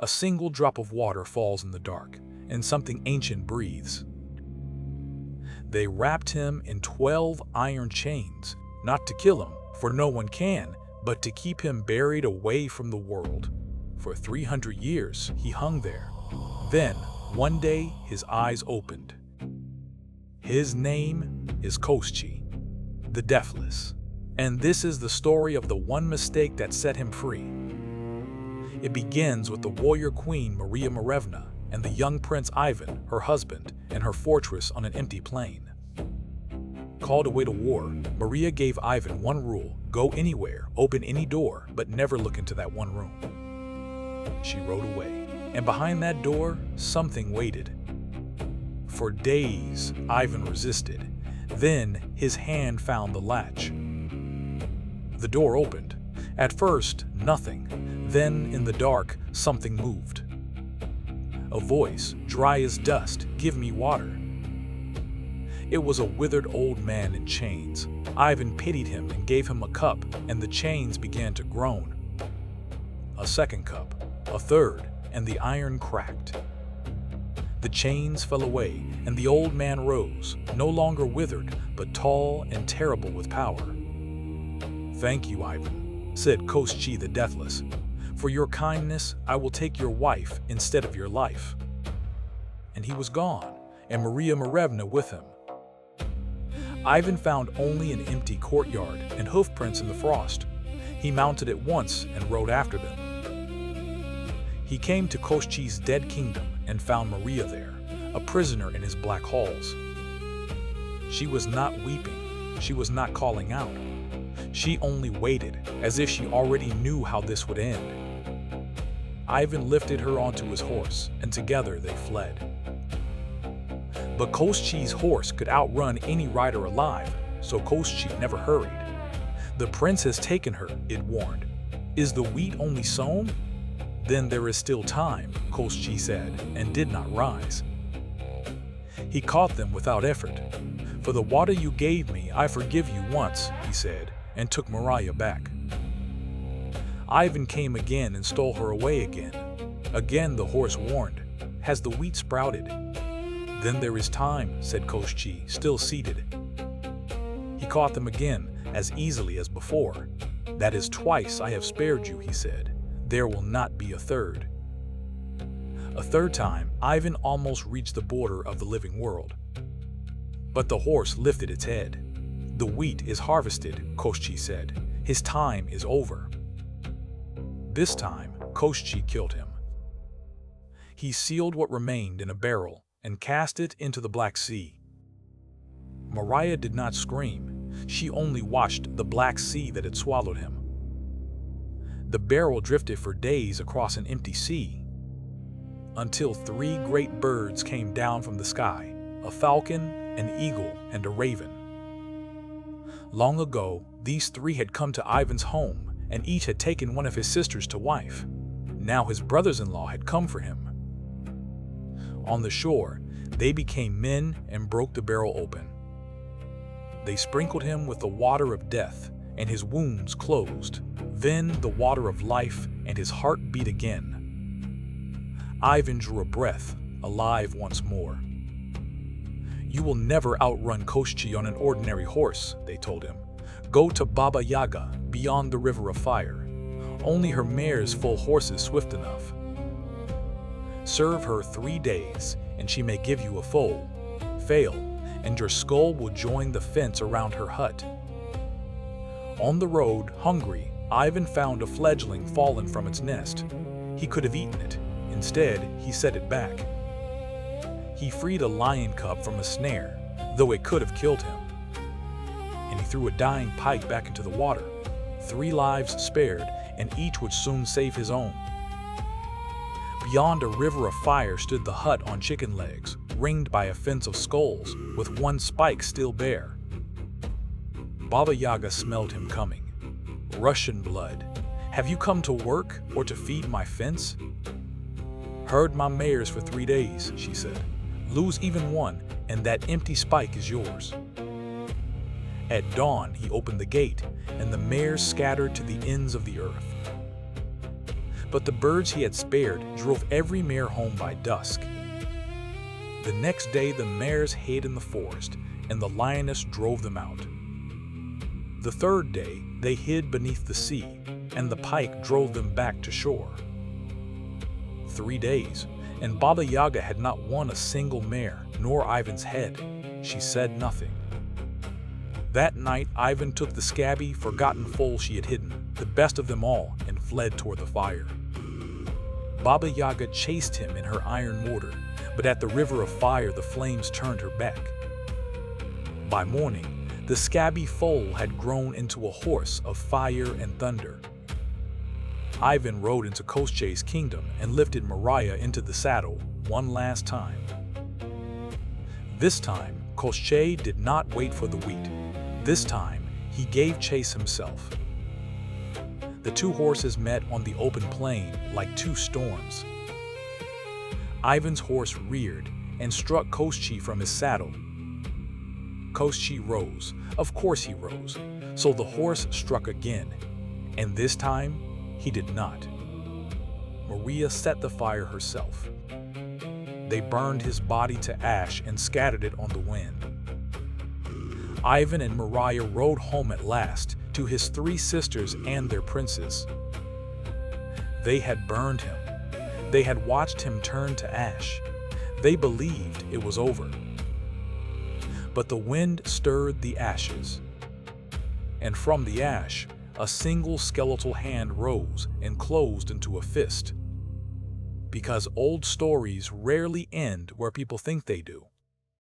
A single drop of water falls in the dark, and something ancient breathes. They wrapped him in 12 iron chains, not to kill him, for no one can, but to keep him buried away from the world. For 300 years he hung there. Then, one day, his eyes opened. His name is Koschei the Deathless, and this is the story of the one mistake that set him free. It begins with the warrior queen Maria Marevna and the young prince Ivan, her husband, and her fortress on an empty plain. Called away to war, Maria gave Ivan one rule: go anywhere, open any door, but never look into that one room. She rode away, and behind that door, something waited. For days, Ivan resisted. Then his hand found the latch. The door opened. At first, nothing. Then, in the dark, something moved. A voice, dry as dust, "Give me water." It was a withered old man in chains. Ivan pitied him and gave him a cup, and the chains began to groan. A second cup, a third, and the iron cracked. The chains fell away, and the old man rose, no longer withered, but tall and terrible with power. "Thank you, Ivan," said Koschei the Deathless. "For your kindness, I will take your wife instead of your life." And he was gone, and Maria Marevna with him. Ivan found only an empty courtyard and hoofprints in the frost. He mounted at once and rode after them. He came to Koschei's dead kingdom and found Maria there, a prisoner in his black halls. She was not weeping, she was not calling out. She only waited, as if she already knew how this would end. Ivan lifted her onto his horse, and together they fled. But Koschei's horse could outrun any rider alive, so Koschei never hurried. "The prince has taken her," it warned. "Is the wheat only sown?" "Then there is still time," Koschei said, and did not rise. He caught them without effort. "For the water you gave me, I forgive you once," he said, and took Maria back. Ivan came again and stole her away again. Again the horse warned, "Has the wheat sprouted?" "Then there is time," said Koschei, still seated. He caught them again, as easily as before. "That is twice I have spared you," he said. "There will not be a third." A third time, Ivan almost reached the border of the living world. But the horse lifted its head. "The wheat is harvested," Koschei said. "His time is over." This time, Koschei killed him. He sealed what remained in a barrel and cast it into the Black Sea. Maria did not scream. She only watched the Black Sea that had swallowed him. The barrel drifted for days across an empty sea, until 3 great birds came down from the sky: a falcon, an eagle, and a raven. Long ago, these 3 had come to Ivan's home, and each had taken one of his sisters to wife. Now his brothers-in-law had come for him. On the shore, they became men and broke the barrel open. They sprinkled him with the water of death, and his wounds closed. Then the water of life, and his heart beat again. Ivan drew a breath, alive once more. "You will never outrun Koschei on an ordinary horse," they told him. "Go to Baba Yaga, beyond the river of fire. Only her mares full horses swift enough. Serve her 3 days, and she may give you a foal. Fail, and your skull will join the fence around her hut." On the road, hungry, Ivan found a fledgling fallen from its nest. He could have eaten it. Instead, he set it back. He freed a lion cub from a snare, though it could have killed him. And he threw a dying pike back into the water. 3 lives spared, and each would soon save his own. Beyond a river of fire stood the hut on chicken legs, ringed by a fence of skulls, with one spike still bare. Baba Yaga smelled him coming. "Russian blood, have you come to work or to feed my fence?" "Herd my mares for 3 days," she said. "Lose even one, and that empty spike is yours." At dawn, he opened the gate, and the mares scattered to the ends of the earth. but the birds he had spared drove every mare home by dusk. The next day the mares hid in the forest, and the lioness drove them out. The third day they hid beneath the sea, and the pike drove them back to shore. 3 days, and Baba Yaga had not won a single mare, nor Ivan's head. She said nothing. That night Ivan took the scabby, forgotten foal she had hidden, the best of them all, and fled toward the fire. Baba Yaga chased him in her iron mortar, but at the river of fire the flames turned her back. By morning, the scabby foal had grown into a horse of fire and thunder. Ivan rode into Koschei's kingdom and lifted Mariah into the saddle one last time. This time, Koschei did not wait for the wheat. This time, he gave chase himself. The two horses met on the open plain like two storms. Ivan's horse reared and struck Koschei from his saddle. Koschei rose. Of course he rose. So the horse struck again, and this time he did not. Maria set the fire herself. They burned his body to ash and scattered it on the wind. Ivan and Mariah rode home at last to his 3 sisters and their princes. They had burned him. They had watched him turn to ash. They believed it was over. But the wind stirred the ashes, and from the ash, a single skeletal hand rose and closed into a fist. Because old stories rarely end where people think they do.